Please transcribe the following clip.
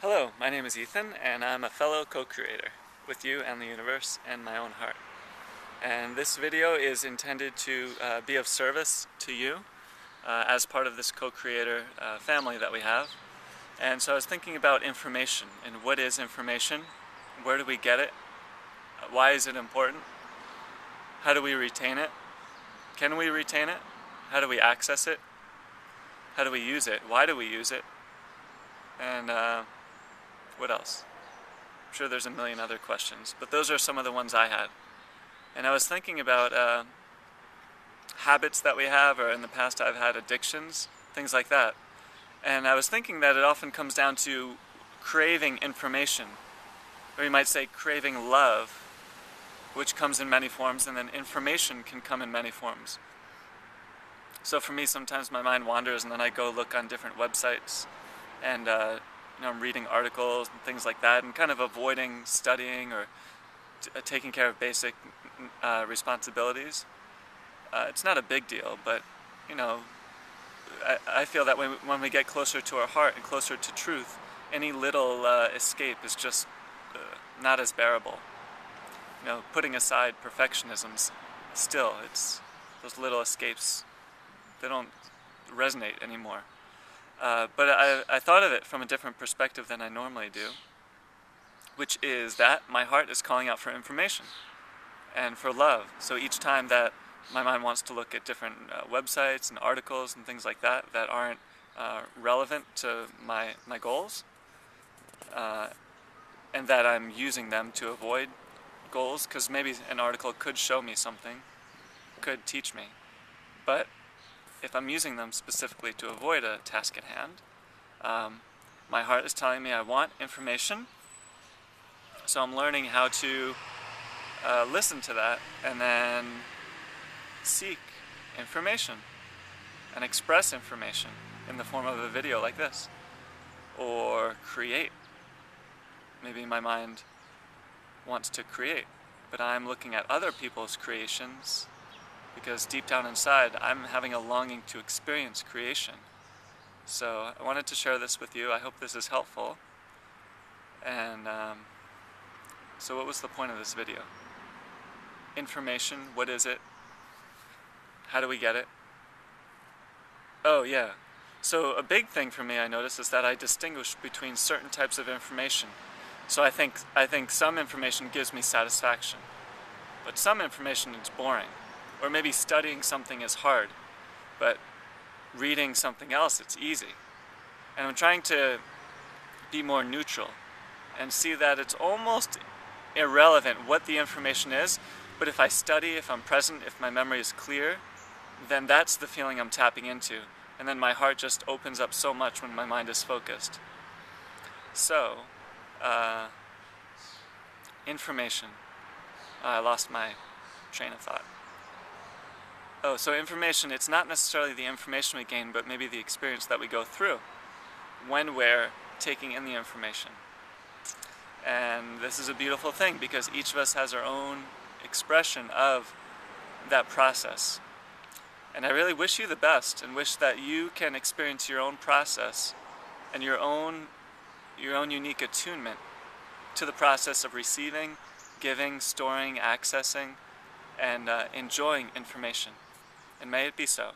Hello, my name is Ethan, and I'm a fellow co-creator with you and the universe and my own heart. And this video is intended to be of service to you as part of this co-creator family that we have. And so I was thinking about information, and what is information? Where do we get it? Why is it important? How do we retain it? Can we retain it? How do we access it? How do we use it? Why do we use it? And what else? I'm sure there's a million other questions, but those are some of the ones I had. And I was thinking about habits that we have, or in the past I've had addictions, things like that. And I was thinking that it often comes down to craving information, or you might say craving love, which comes in many forms, and then information can come in many forms. So for me, sometimes my mind wanders, and then I go look on different websites, and I'm reading articles and things like that, and kind of avoiding studying or taking care of basic responsibilities. It's not a big deal, but I feel that when we get closer to our heart and closer to truth, any little escape is just not as bearable. Putting aside perfectionisms, still, it's those little escapes, they don't resonate anymore. But I thought of it from a different perspective than I normally do, which is that my heart is calling out for information and for love. So each time that my mind wants to look at different websites and articles and things like that that aren't relevant to my goals, and that I'm using them to avoid goals, because maybe an article could show me something, could teach me, but if I'm using them specifically to avoid a task at hand, my heart is telling me I want information, so I'm learning how to listen to that and then seek information and express information in the form of a video like this, or create. Maybe my mind wants to create, but I'm looking at other people's creations because deep down inside I'm having a longing to experience creation. So I wanted to share this with you. I hope this is helpful. And so what was the point of this video? Information, what is it? How do we get it? Oh yeah, so a big thing for me I notice is that I distinguish between certain types of information. So I think some information gives me satisfaction, but some information is boring. Or maybe studying something is hard, but reading something else, it's easy. And I'm trying to be more neutral and see that it's almost irrelevant what the information is, but if I study, if I'm present, if my memory is clear, then that's the feeling I'm tapping into. And then my heart just opens up so much when my mind is focused. So, information. I lost my train of thought. Oh, so information, it's not necessarily the information we gain, but maybe the experience that we go through when we're taking in the information. And this is a beautiful thing because each of us has our own expression of that process. And I really wish you the best and wish that you can experience your own process and your own unique attunement to the process of receiving, giving, storing, accessing, and enjoying information. And may it be so.